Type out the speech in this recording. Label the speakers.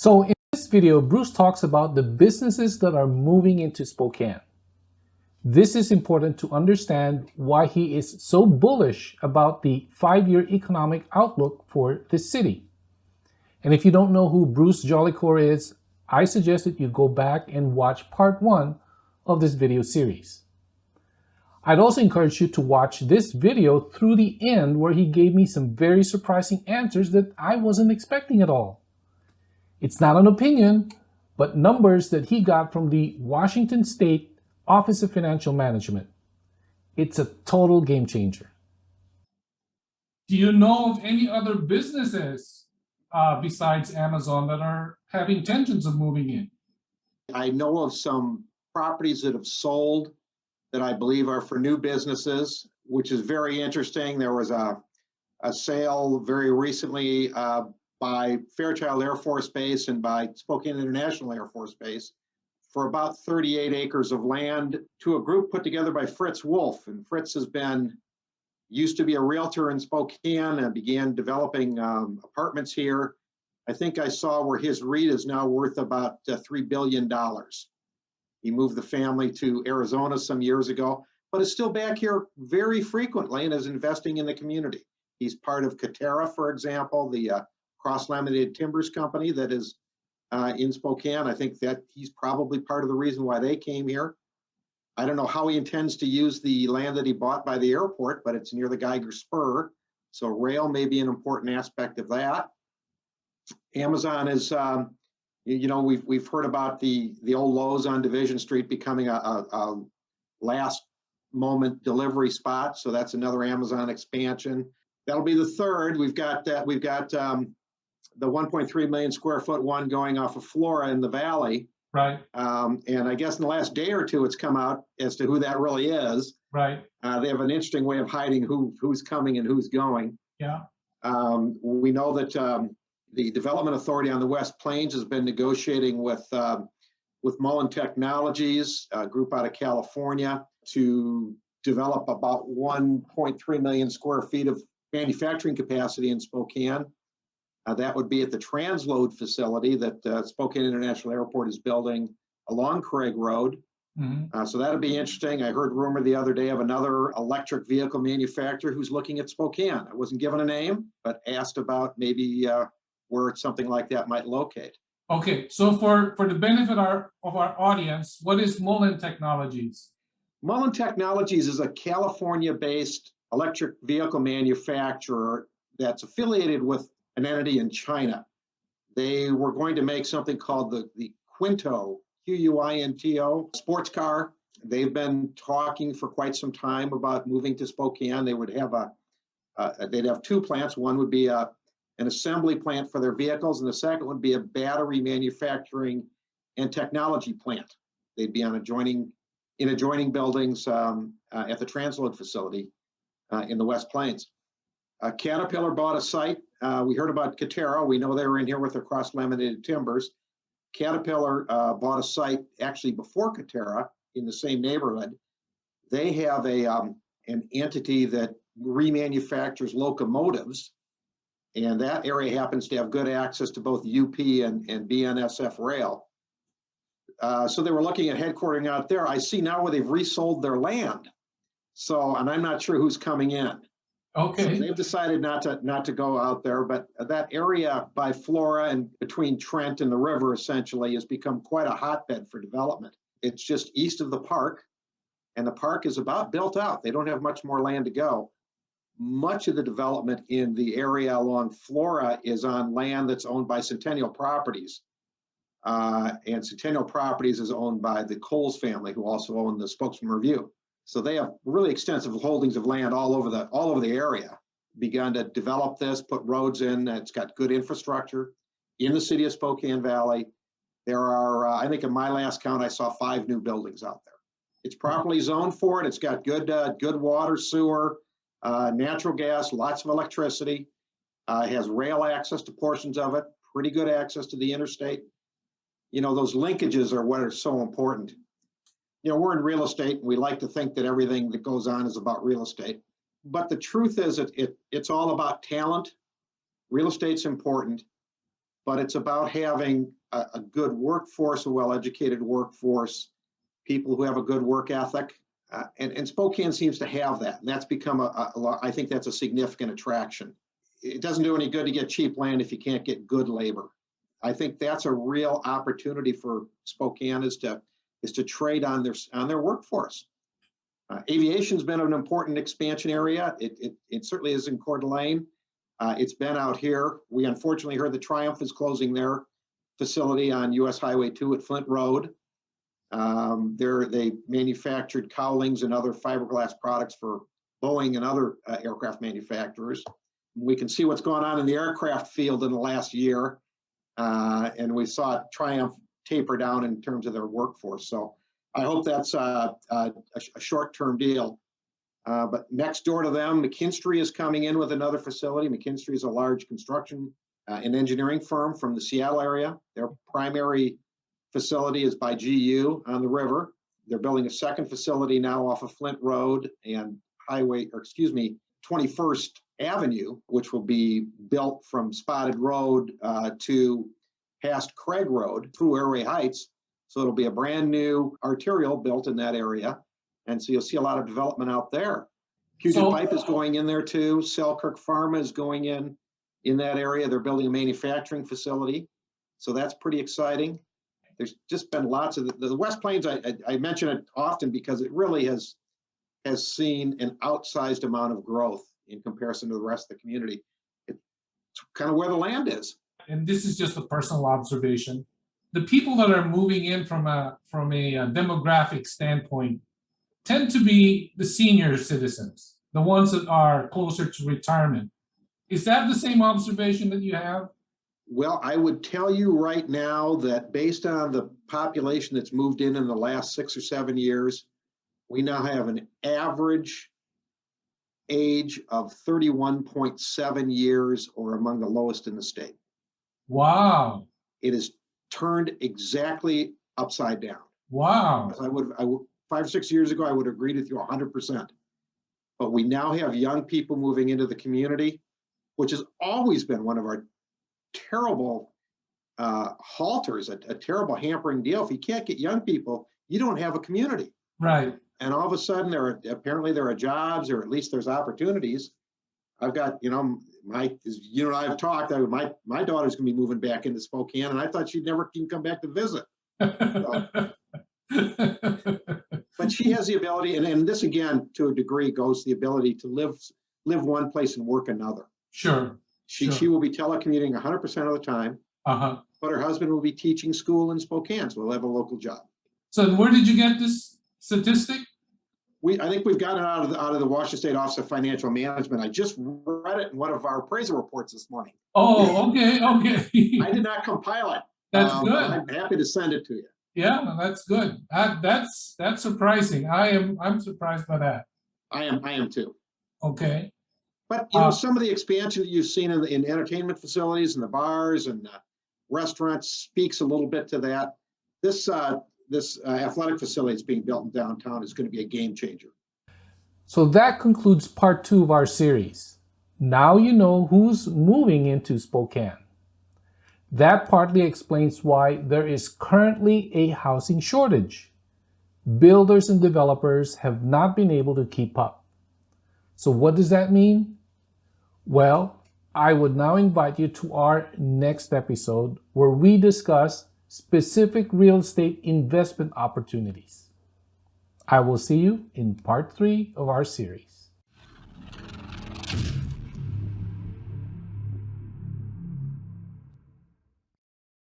Speaker 1: So in this video, Bruce talks about the businesses that are moving into Spokane. This is important to understand why he is so bullish about the 5-year economic outlook for this city. And if you don't know who Bruce Jolicoeur is, I suggest that you go back and watch part 1 of this video series. I'd also encourage you to watch this video through the end, where he gave me some very surprising answers that I wasn't expecting at all. It's not an opinion, but numbers that he got from the Washington State Office of Financial Management. It's a total game changer. Do you know of any other businesses besides Amazon that are having intentions of moving in?
Speaker 2: I know of some properties that have sold that I believe are for new businesses, which is very interesting. There was a sale very recently by Fairchild Air Force Base and by Spokane International Air Force Base for about 38 acres of land to a group put together by Fritz Wolff. And Fritz used to be a realtor in Spokane and began developing apartments here. I think I saw where his REIT is now worth about $3 billion. He moved the family to Arizona some years ago, but is still back here very frequently and is investing in the community. He's part of Katerra, for example, the cross-laminated timbers company that is in Spokane. I think that he's probably part of the reason why they came here. I don't know how he intends to use the land that he bought by the airport, but it's near the Geiger Spur, so rail may be an important aspect of that. Amazon is, we've heard about the old Lowe's on Division Street becoming a last moment delivery spot, so that's another Amazon expansion. That'll be the third. We've got the 1.3 million square foot one going off of Flora in the Valley.
Speaker 1: Right.
Speaker 2: And I guess in the last day or two, it's come out as to who that really is.
Speaker 1: Right.
Speaker 2: They have an interesting way of hiding who's coming and who's going.
Speaker 1: Yeah.
Speaker 2: We know that the Development Authority on the West Plains has been negotiating with Mullen Technologies, a group out of California, to develop about 1.3 million square feet of manufacturing capacity in Spokane. That would be at the transload facility that Spokane International Airport is building along Craig Road. Mm-hmm. So that'll be interesting. I heard rumor the other day of another electric vehicle manufacturer who's looking at Spokane. I wasn't given a name, but asked about maybe where something like that might locate.
Speaker 1: Okay, so for the benefit of our audience, what is Mullen Technologies?
Speaker 2: Mullen Technologies is a California-based electric vehicle manufacturer that's affiliated with an entity in China. They were going to make something called the Quinto, Quinto, sports car. They've been talking for quite some time about moving to Spokane. They would have they'd have two plants. One would be an assembly plant for their vehicles, and the second would be a battery manufacturing and technology plant. They'd be on adjoining buildings at the transload facility in the West Plains. Caterpillar bought a site. We heard about Katerra. We know they were in here with their cross-laminated timbers. Caterpillar bought a site actually before Katerra in the same neighborhood. They have an entity that remanufactures locomotives, and that area happens to have good access to both UP and BNSF rail. So they were looking at headquartering out there. I see now where they've resold their land. So, and I'm not sure who's coming in.
Speaker 1: Okay.
Speaker 2: So they've decided not to go out there, but that area by Flora and between Trent and the river essentially has become quite a hotbed for development. It's just east of the park, and the park is about built out. They don't have much more land to go. Much of the development in the area along Flora is on land that's owned by Centennial Properties. And Centennial Properties is owned by the Coles family, who also own the Spokesman Review. So they have really extensive holdings of land all over the area. Begun to develop this, put roads in. It's got good infrastructure in the city of Spokane Valley. There are, I think in my last count, I saw 5 new buildings out there. It's properly zoned for it. It's got good water, sewer, natural gas, lots of electricity. It has rail access to portions of it, pretty good access to the interstate. You know, those linkages are what are so important. You know, we're in real estate, and we like to think that everything that goes on is about real estate. But the truth is it's all about talent. Real estate's important. but it's about having a good workforce, a well-educated workforce, people who have a good work ethic. And Spokane seems to have that. And that's become I think that's a significant attraction. It doesn't do any good to get cheap land if you can't get good labor. I think that's a real opportunity for Spokane is to trade on their workforce. Aviation's been an important expansion area. It certainly is in Coeur d'Alene. It's been out here. We unfortunately heard the Triumph is closing their facility on US Highway 2 at Flint Road. They manufactured cowlings and other fiberglass products for Boeing and other aircraft manufacturers. We can see what's going on in the aircraft field in the last year. And we saw Triumph taper down in terms of their workforce. So I hope that's a short-term deal. But next door to them, McKinstry is coming in with another facility. McKinstry is a large construction and engineering firm from the Seattle area. Their primary facility is by GU on the river. They're building a second facility now off of Flint Road and 21st Avenue, which will be built from Spotted Road to past Craig Road through Airway Heights. So it'll be a brand new arterial built in that area. And so you'll see a lot of development out there. Puget Pipe is going in there too. Selkirk Pharma is going in that area. They're building a manufacturing facility. So that's pretty exciting. There's just been lots of the West Plains. I mention it often because it really has seen an outsized amount of growth in comparison to the rest of the community. It's kind of where the land is.
Speaker 1: And this is just a personal observation. The people that are moving in from a demographic standpoint tend to be the senior citizens, the ones that are closer to retirement. Is that the same observation that you have?
Speaker 2: Well, I would tell you right now that based on the population that's moved in the last 6 or 7 years, we now have an average age of 31.7 years, or among the lowest in the state.
Speaker 1: Wow.
Speaker 2: It is turned exactly upside down.
Speaker 1: Wow.
Speaker 2: I would 5 or 6 years ago, I would agree with you 100%. But we now have young people moving into the community, which has always been one of our terrible halters, a terrible hampering deal. If you can't get young people, you don't have a community.
Speaker 1: Right.
Speaker 2: And all of a sudden, there are jobs, or at least there's opportunities. I've got, you and I have talked. My daughter's going to be moving back into Spokane, and I thought she'd never even come back to visit. But she has the ability, and this again, to a degree, goes to the ability to live one place and work another.
Speaker 1: Sure.
Speaker 2: She will be telecommuting 100% of the time.
Speaker 1: Uh-huh.
Speaker 2: But her husband will be teaching school in Spokane, so we'll have a local job.
Speaker 1: So where did you get this statistic?
Speaker 2: I think we've gotten it out of the Washington State Office of Financial Management. I just read it in one of our appraisal reports this morning.
Speaker 1: Oh, okay.
Speaker 2: I did not compile it.
Speaker 1: That's good.
Speaker 2: I'm happy to send it to you.
Speaker 1: Yeah, that's good. That's surprising. I'm surprised by that.
Speaker 2: I am too.
Speaker 1: Okay.
Speaker 2: But some of the expansion that you've seen in entertainment facilities and the bars and restaurants speaks a little bit to that. This athletic facility that's being built in downtown is going to be a game changer. So that concludes part 2 of our series. Now you know who's moving into Spokane. That partly explains why there is currently a housing shortage. Builders and developers have not been able to keep up. So what does that mean? Well, I would now invite you to our next episode where we discuss specific real estate investment opportunities. I will see you in part 3 of our series.